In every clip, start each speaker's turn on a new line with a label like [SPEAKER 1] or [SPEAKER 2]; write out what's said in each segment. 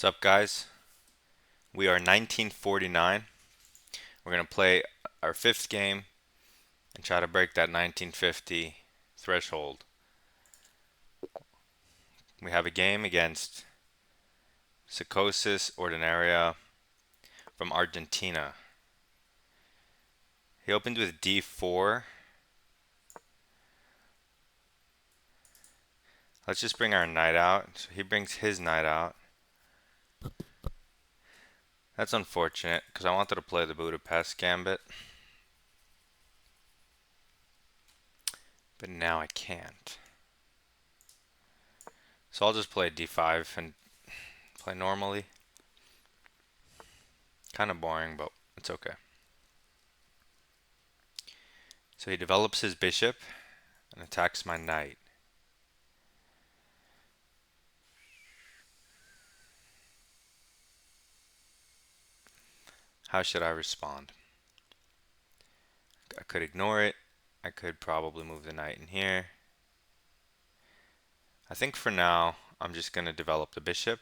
[SPEAKER 1] What's up, guys? We are 1949. We're going to play our fifth game and try to break that 1950 threshold. We have a game against Psychosis Ordinaria from Argentina. He opened with d4. Let's just bring our knight out. So he brings his knight out. That's unfortunate because I wanted to play the Budapest Gambit. But now I can't. So I'll just play d5 and play normally. Kind of boring, but it's okay. So he develops his bishop and attacks my knight. How should I respond? I could ignore it. I could probably move the knight in here. I think for now, I'm just going to develop the bishop.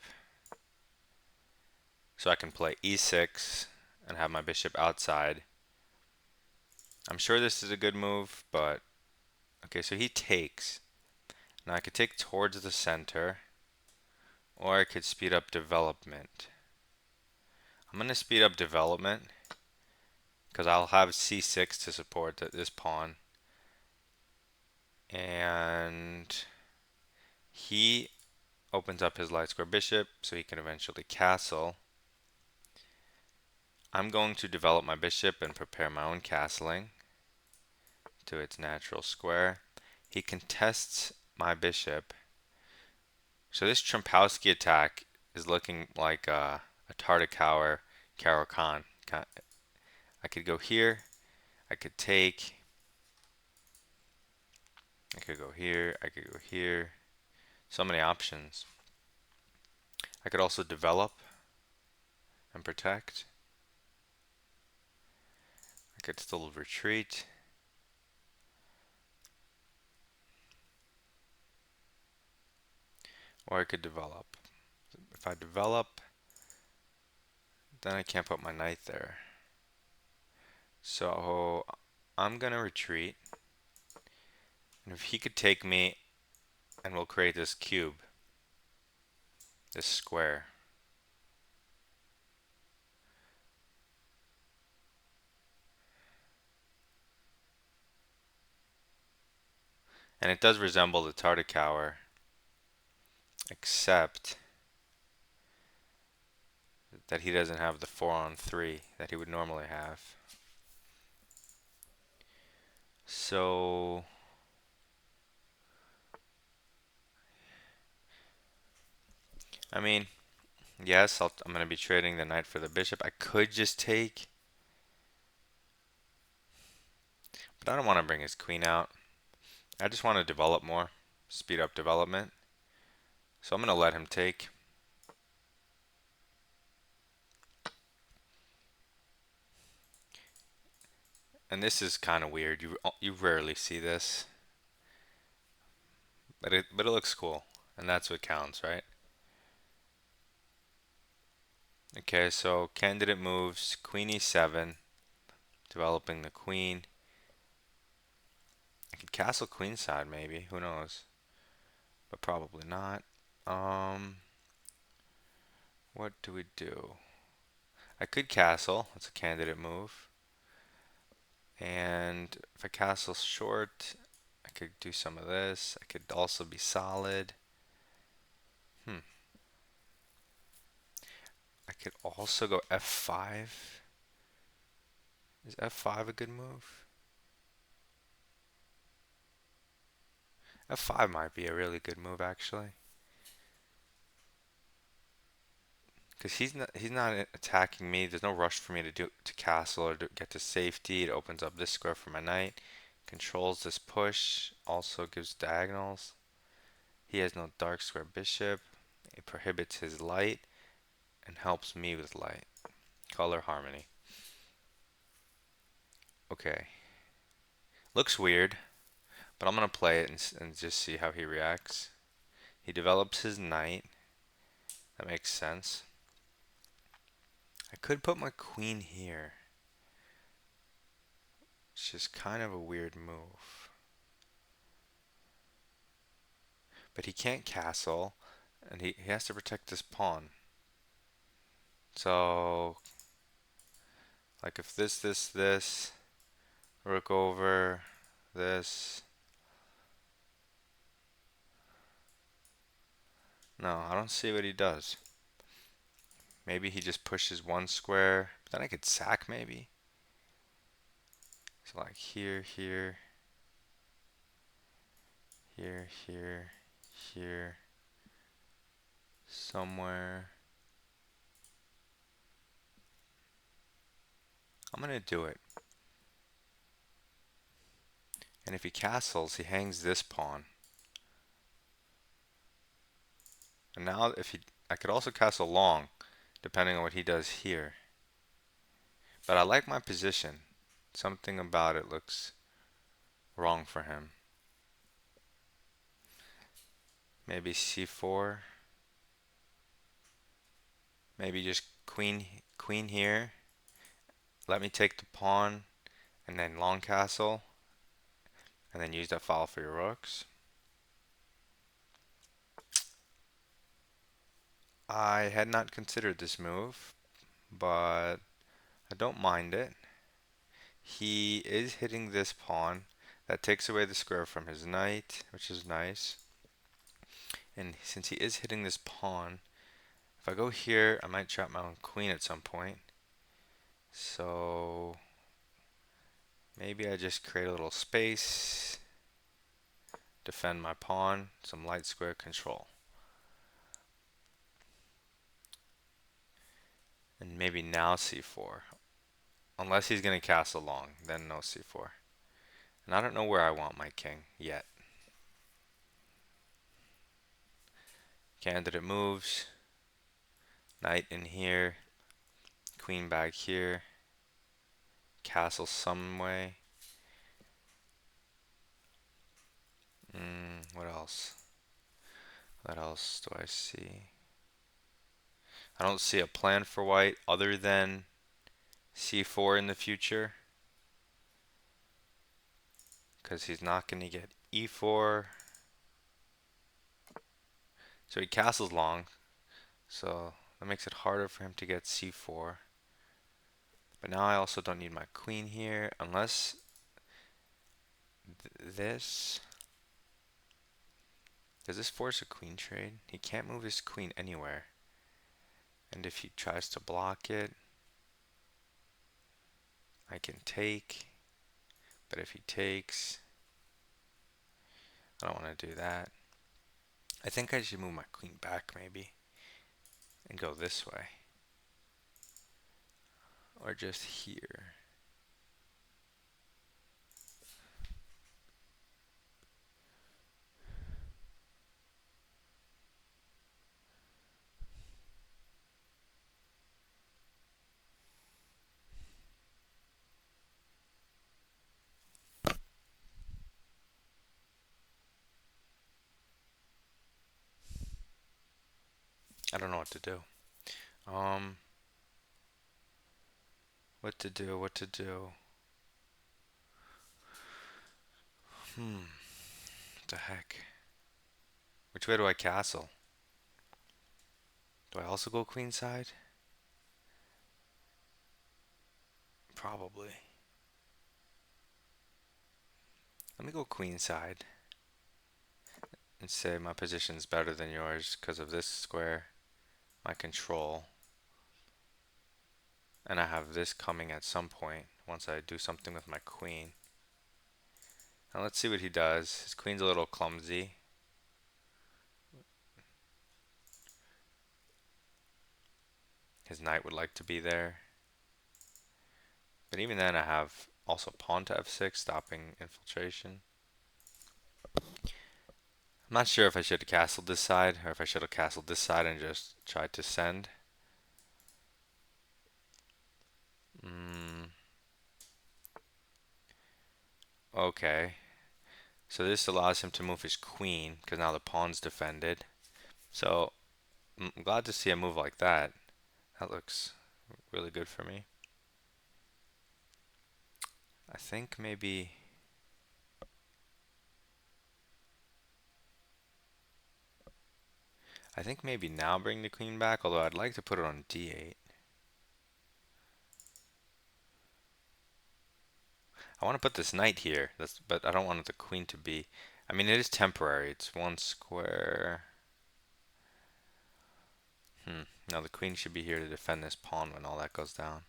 [SPEAKER 1] So I can play e6 and have my bishop outside. I'm sure this is a good move, but... Okay, so he takes. Now I could take towards the center, or I could speed up development. I'm going to speed up development, because I'll have c6 to support this pawn. And he opens up his light square bishop, so he can eventually castle. I'm going to develop my bishop and prepare my own castling to its natural square. He contests my bishop. So this Trompowsky attack is looking like a Tartakower caro-kann. I could go here. I could take. I could go here. I could go here. So many options. I could also develop and protect. I could still retreat. Or I could develop. If I develop, then I can't put my knight there. So I'm gonna retreat. And if he could take me, and we'll create this cube, this square. And it does resemble the Tartakower, except that he doesn't have the 4-on-3 that he would normally have. So I mean, yes, I'm going to be trading the knight for the bishop. I could just take, but I don't want to bring his queen out. I just want to develop more, speed up development. So I'm going to let him take. And this is kind of weird. You rarely see this, but it looks cool, and that's what counts, right? Okay, so candidate moves queen e7, developing the queen. I could castle queenside maybe, who knows? But probably not. What do we do? I could castle, that's a candidate move. And if I castle short, I could do some of this. I could also be solid. I could also go f5. Is f5 a good move? f5 might be a really good move actually. Because he's not attacking me. There's no rush for me to castle or to get to safety. It opens up this square for my knight. Controls this push. Also gives diagonals. He has no dark square bishop. It prohibits his light and helps me with light. Color harmony. Okay. Looks weird, but I'm gonna play it and just see how he reacts. He develops his knight. That makes sense. I could put my queen here. It's just kind of a weird move. But he can't castle, and he has to protect this pawn. So, like if this, rook over, this. No, I don't see what he does. Maybe he just pushes one square. Then I could sack maybe. So like here, here, here, here, here, somewhere. I'm gonna do it. And if he castles, he hangs this pawn. And now I could also castle long, depending on what he does here. But I like my position. Something about it looks wrong for him. Maybe c4. Maybe just queen here. Let me take the pawn and then long castle. And then use that file for your rooks. I had not considered this move, but I don't mind it. He is hitting this pawn. That takes away the square from his knight, which is nice. And since he is hitting this pawn, if I go here, I might trap my own queen at some point. So maybe I just create a little space, defend my pawn, some light square control. And maybe now c4. Unless he's going to castle long, then no c4. And I don't know where I want my king yet. Candidate moves. Knight in here. Queen back here. Castle some way. What else? What else do I see? I don't see a plan for white other than c4 in the future. Because he's not going to get e4. So he castles long. So that makes it harder for him to get c4. But now I also don't need my queen here unless this. Does this force a queen trade? He can't move his queen anywhere. And if he tries to block it, I can take. But if he takes, I don't want to do that. I think I should move my queen back maybe and go this way. Or just here. I don't know what to do. What to do, what to do. What the heck? Which way do I castle? Do I also go queenside? Probably. Let me go queenside and say my position's better than yours because of this square, my control. And I have this coming at some point once I do something with my queen. Now let's see what he does. His queen's a little clumsy. His knight would like to be there. But even then I have also pawn to f6 stopping infiltration. I'm not sure if I should have castled this side or if I should have castled this side and just tried to send. Okay. So this allows him to move his queen because now the pawn's defended. So I'm glad to see a move like that. That looks really good for me. I think maybe now bring the queen back, although I'd like to put it on d8. I want to put this knight here, but I don't want the queen to be. I mean, it is temporary. It's one square. Now the queen should be here to defend this pawn when all that goes down.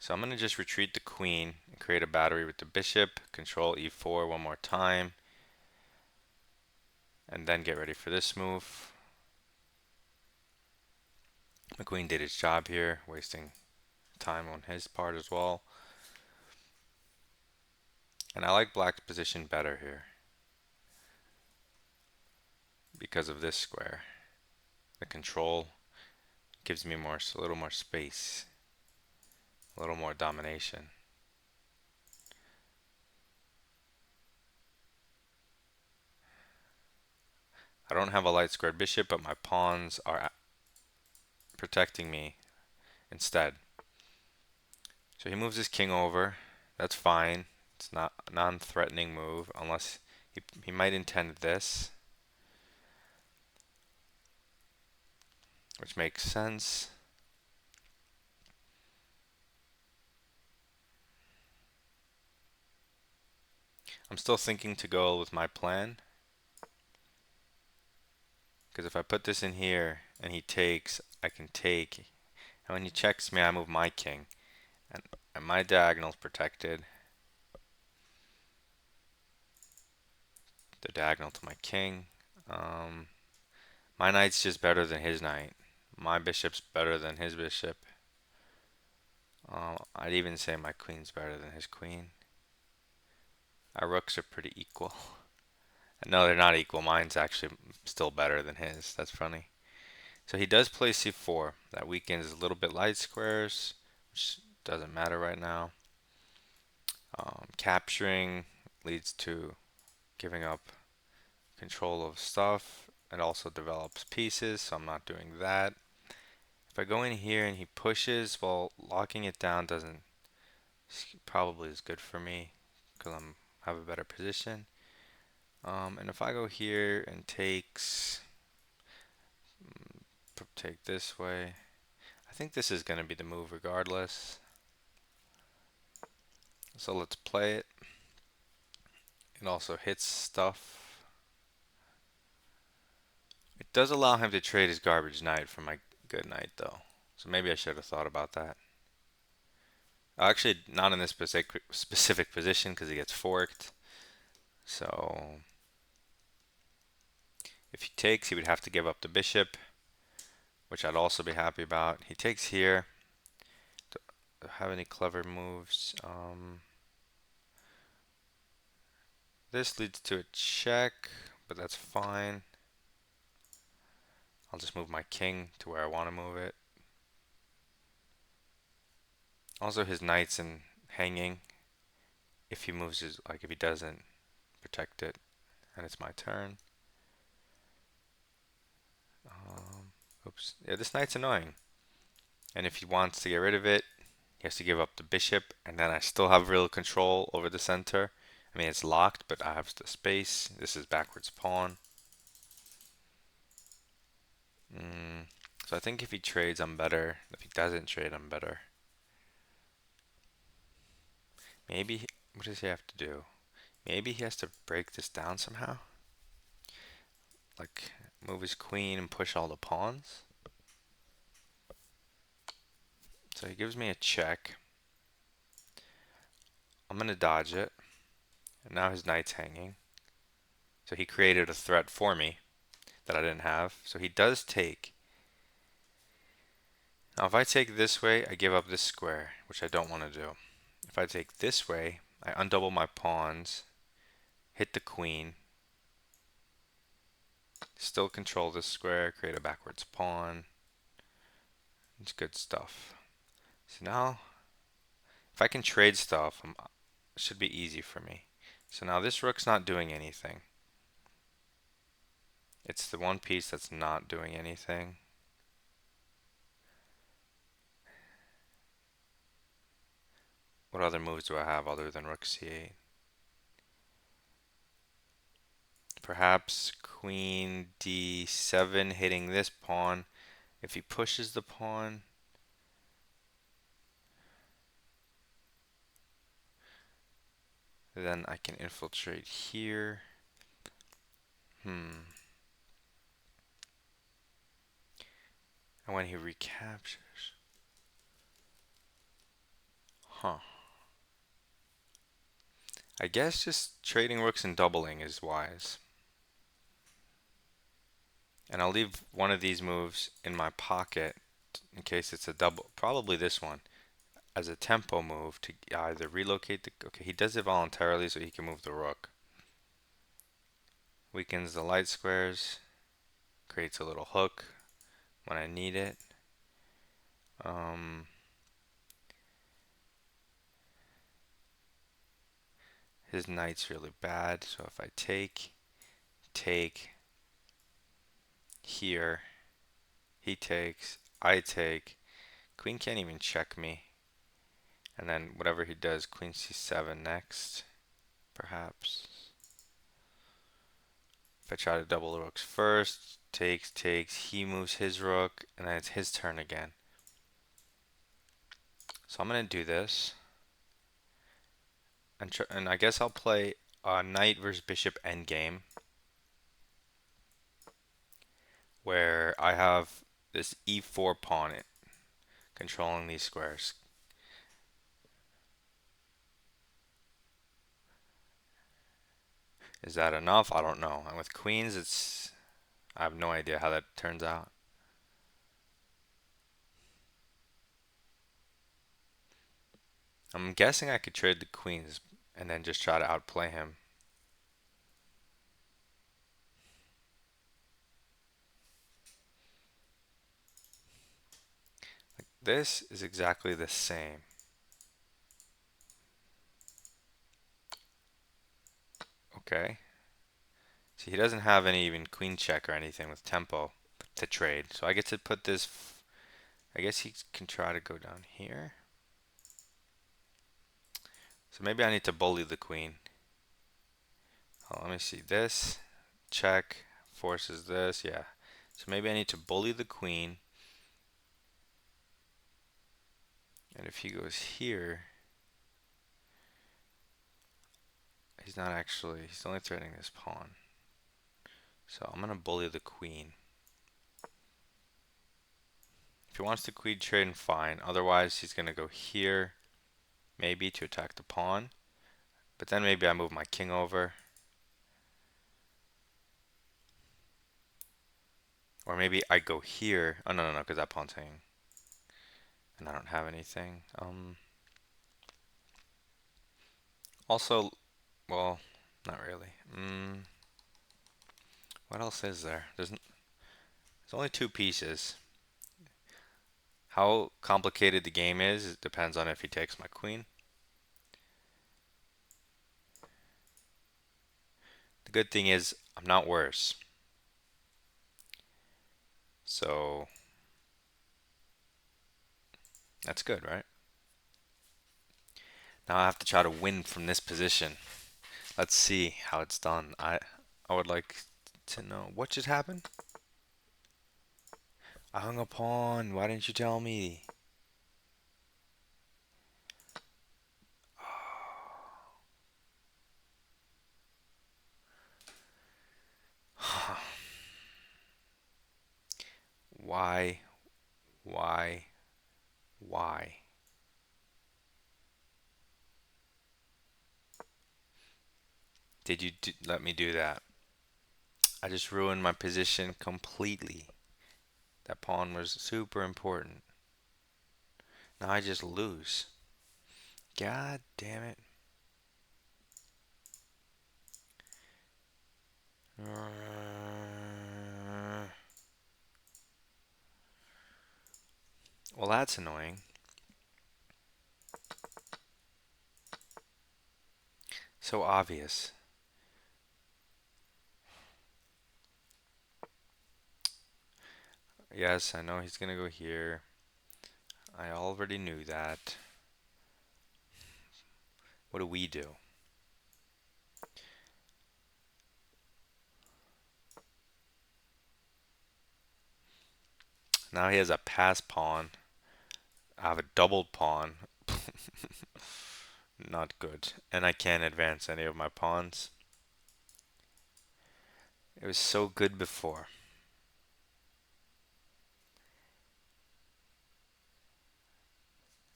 [SPEAKER 1] So I'm going to just retreat the queen and create a battery with the bishop, control e4 one more time, and then get ready for this move. The queen did its job here, wasting time on his part as well. And I like black's position better here because of this square. The control gives me a little more space, a little more domination. I don't have a light squared bishop, but my pawns are protecting me instead. So he moves his king over. That's fine. It's not a non-threatening move unless he might intend this, which makes sense. I'm still thinking to go with my plan, because if I put this in here and he takes, I can take, and when he checks me, I move my king, and my diagonal's protected. The diagonal to my king. My knight's just better than his knight. My bishop's better than his bishop. I'd even say my queen's better than his queen. Our rooks are pretty equal. No, they're not equal. Mine's actually still better than his. That's funny. So he does play c4. That weakens a little bit light squares, which doesn't matter right now. Capturing leads to giving up control of stuff. It also develops pieces, so I'm not doing that. If I go in here and he pushes, well, locking it down doesn't probably is good for me because I'm have a better position. And if I go here and take this way, I think this is going to be the move regardless. So let's play it. It also hits stuff. It does allow him to trade his garbage knight for my good knight though. So maybe I should have thought about that. Actually, not in this specific position because he gets forked. So if he takes, he would have to give up the bishop, which I'd also be happy about. He takes here. Don't have any clever moves. This leads to a check, but that's fine. I'll just move my king to where I want to move it. Also, his knight's in hanging. If he moves his, like if he doesn't protect it, and it's my turn. Oops. Yeah, this knight's annoying. And if he wants to get rid of it, he has to give up the bishop, and then I still have real control over the center. I mean, it's locked, but I have the space. This is backwards pawn. So I think if he trades, I'm better. If he doesn't trade, I'm better. Maybe, what does he have to do? Maybe he has to break this down somehow? Like, move his queen and push all the pawns? So he gives me a check. I'm going to dodge it. And now his knight's hanging. So he created a threat for me that I didn't have. So he does take. Now if I take this way, I give up this square, which I don't want to do. If I take this way, I undouble my pawns, hit the queen, still control this square, create a backwards pawn. It's good stuff. So now, if I can trade stuff, it should be easy for me. So now this rook's not doing anything. It's the one piece that's not doing anything. What other moves do I have other than rook c8? Perhaps queen d7 hitting this pawn. If he pushes the pawn, then I can infiltrate here. And when he recaptures. Huh. I guess just trading rooks and doubling is wise. And I'll leave one of these moves in my pocket in case it's a double. Probably this one as a tempo move to either relocate the. Okay, he does it voluntarily so he can move the rook. Weakens the light squares. Creates a little hook when I need it. His knight's really bad, so if I take here, he takes, I take, queen can't even check me. And then whatever he does, queen c7 next, perhaps. If I try to double the rooks first, takes, he moves his rook, and then it's his turn again. So I'm going to do this. And I guess I'll play knight versus bishop endgame, where I have this e4 pawn controlling these squares. Is that enough? I don't know. And with queens, I have no idea how that turns out. I'm guessing I could trade the queens and then just try to outplay him. This is exactly the same. Okay. See, he doesn't have any even queen check or anything with tempo to trade. So I get to put this, I guess he can try to go down here. So maybe I need to bully the queen. Oh, let me see. This check forces this. Yeah. So maybe I need to bully the queen. And if he goes here, he's not actually, he's only threatening this pawn. So I'm going to bully the queen. If he wants to queen trade, fine. Otherwise, he's going to go here, maybe to attack the pawn. But then maybe I move my king over. Or maybe I go here. Oh, no, because that pawn's hanging. And I don't have anything. Also, well, not really. What else is there? There's only two pieces. How complicated the game is, it depends on if he takes my queen. The good thing is I'm not worse. So that's good, right? Now I have to try to win from this position. Let's see how it's done. I would like to know what just happened. I hung a pawn. Why didn't you tell me? Why? Why? Why? Did you let me do that? I just ruined my position completely. That pawn was super important. Now I just lose. God damn it. Well, that's annoying. So obvious. Yes, I know he's gonna go here. I already knew that. What do we do? Now he has a pass pawn. I have a doubled pawn. Not good. And I can't advance any of my pawns. It was so good before.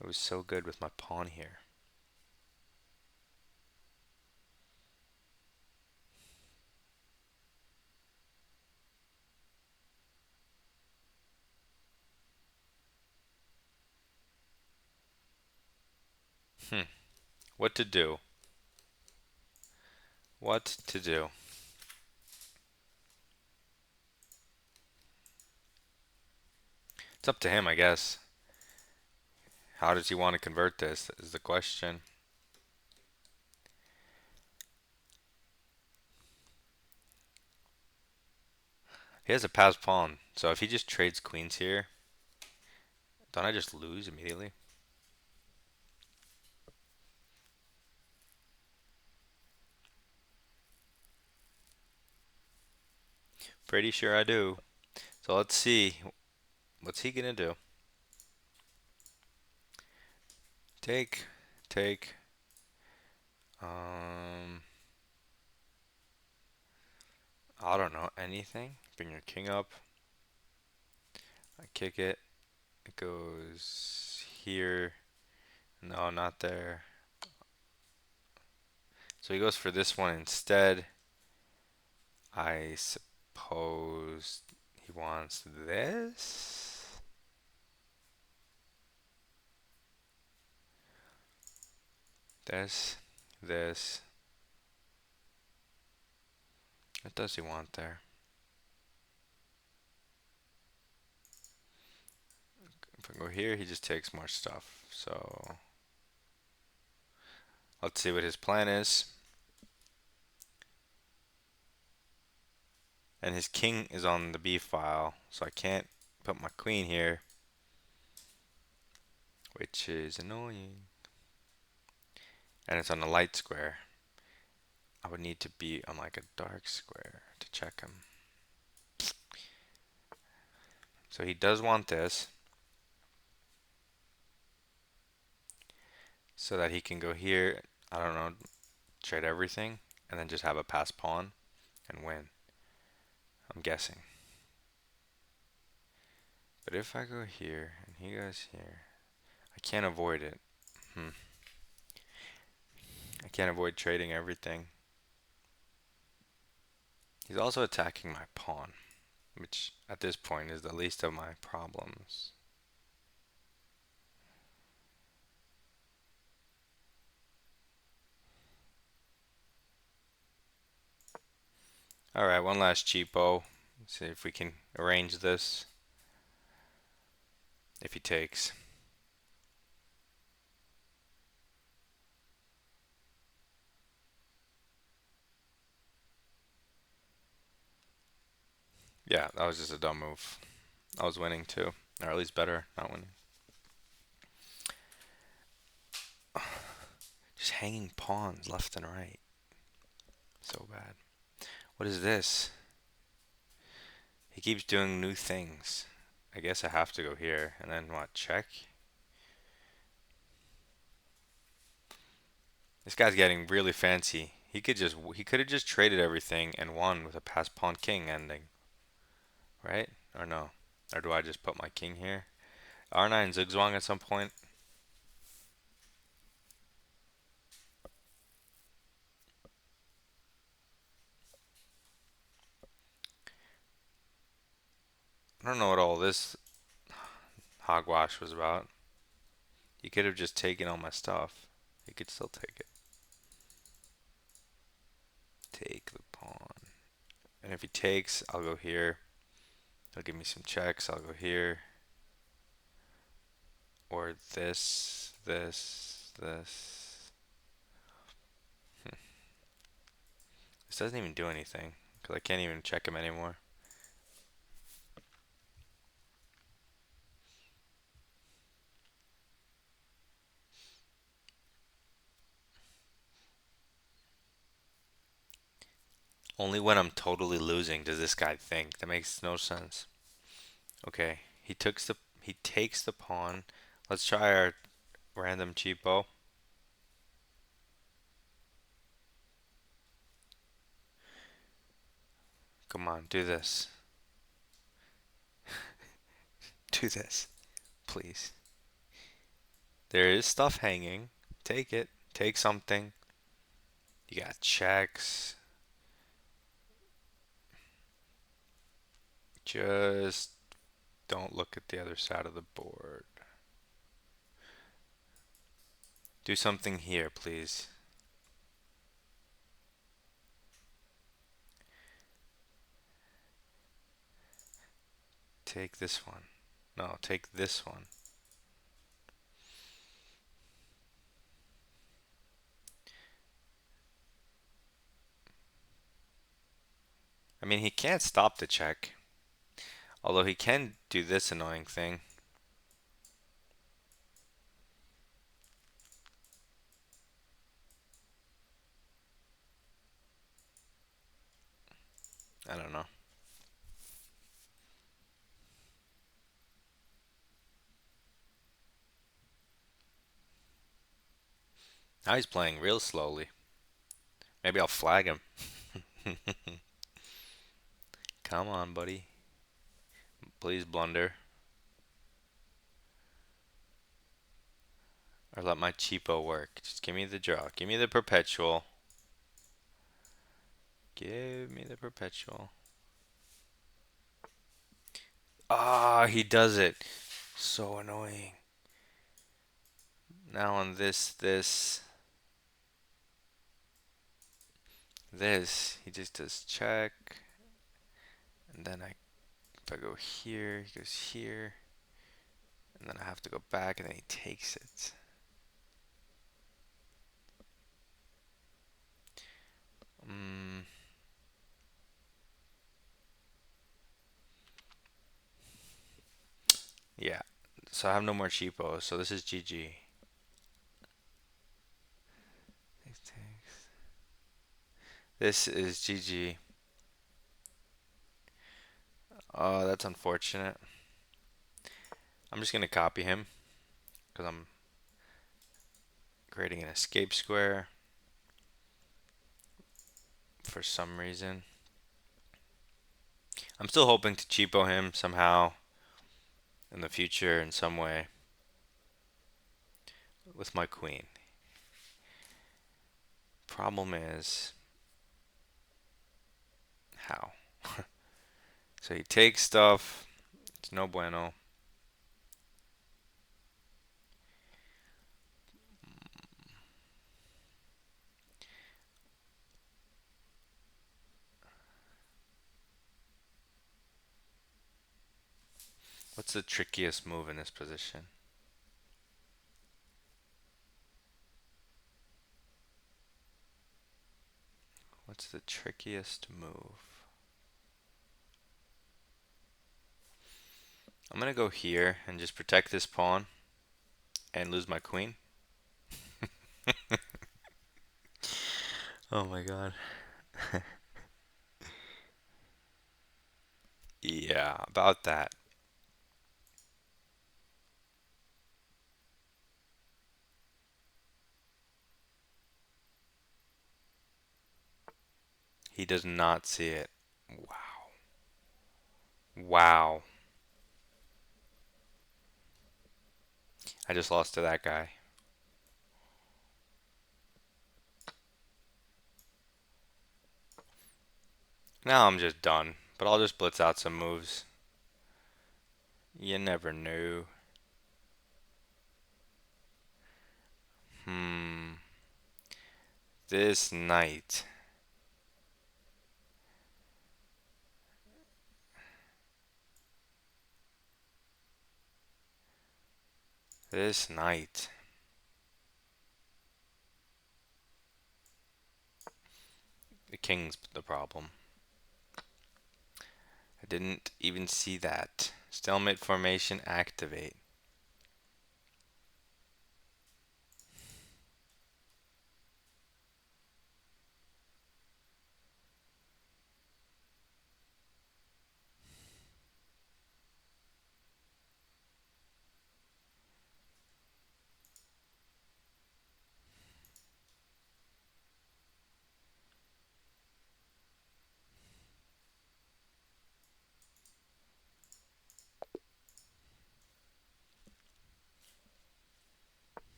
[SPEAKER 1] It was so good with my pawn here. Hmm. What to do? What to do? It's up to him, I guess. How does he want to convert this is the question. He has a pass pawn, so if he just trades queens here, don't I just lose immediately? Pretty sure I do. So let's see. What's he gonna do? Take, take. Um, I don't know anything. Bring your king up. I kick it. It goes here. No, not there. So he goes for this one instead. I suppose he wants this. This, this. What does he want there? If I go here, he just takes more stuff. So let's see what his plan is. And his king is on the b file, so I can't put my queen here, which is annoying. And it's on a light square. I would need to be on like a dark square to check him. So he does want this, so that he can go here, I don't know, trade everything, and then just have a pass pawn and win. I'm guessing. But if I go here and he goes here, I can't avoid it. I can't avoid trading everything. He's also attacking my pawn, which at this point is the least of my problems. Alright, one last cheapo. Let's see if we can arrange this. If he takes. Yeah, that was just a dumb move. I was winning too. Or at least better, not winning. Just hanging pawns left and right. So bad. What is this? He keeps doing new things. I guess I have to go here. And then what? Check? This guy's getting really fancy. He could have just traded everything and won with a pass pawn king ending. Right? Or no? Or do I just put my king here? R9 zigzwang at some point. I don't know what all this hogwash was about. He could have just taken all my stuff. He could still take it. Take the pawn. And if he takes, I'll go here. He'll give me some checks. I'll go here. Or this, this, this. This doesn't even do anything because I can't even check him anymore. Only when I'm totally losing does this guy think. That makes no sense. Okay, he takes the pawn. Let's try our random cheapo. Come on, do this. Do this, please. There is stuff hanging. Take it. Take something. You got checks. Just don't look at the other side of the board. Do something here, please. Take this one. No, take this one. I mean, he can't stop the check. Although he can do this annoying thing. I don't know. Now he's playing real slowly. Maybe I'll flag him. Come on, buddy. Please blunder. Or let my cheapo work. Just give me the draw. Give me the perpetual. Give me the perpetual. Ah, he does it. So annoying. Now on this, he just does check. And then if I go here, he goes here. And then I have to go back and then he takes it. Yeah. So I have no more cheapos. So this is GG. This is GG. Oh, that's unfortunate. I'm just gonna copy him because I'm creating an escape square for some reason. I'm still hoping to cheapo him somehow in the future in some way with my queen. Problem is how. So he takes stuff. It's no bueno. What's the trickiest move in this position? What's the trickiest move? I'm gonna go here and just protect this pawn and lose my queen. Oh my god. Yeah, about that. He does not see it. Wow. Wow. I just lost to that guy. Now I'm just done. But I'll just blitz out some moves. You never knew. Hmm. This knight. This knight. The king's the problem. I didn't even see that. Stalemate formation activate.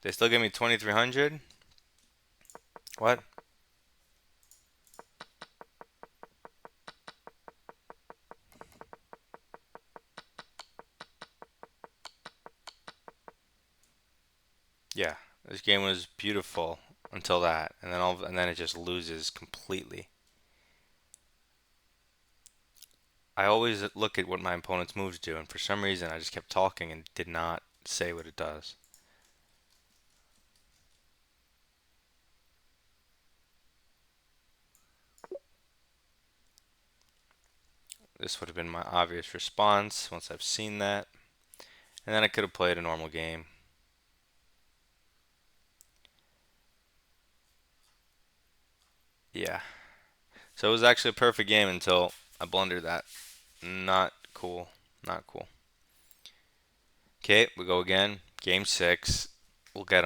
[SPEAKER 1] They still give me 2300? What? Yeah, this game was beautiful until that, and then it just loses completely. I always look at what my opponent's moves do, and for some reason I just kept talking and did not say what it does. This would have been my obvious response once I've seen that, and then I could have played a normal game. Yeah. So it was actually a perfect game until I blundered that. Not cool. Not cool. Okay, we go again. Game 6. We'll get 'em.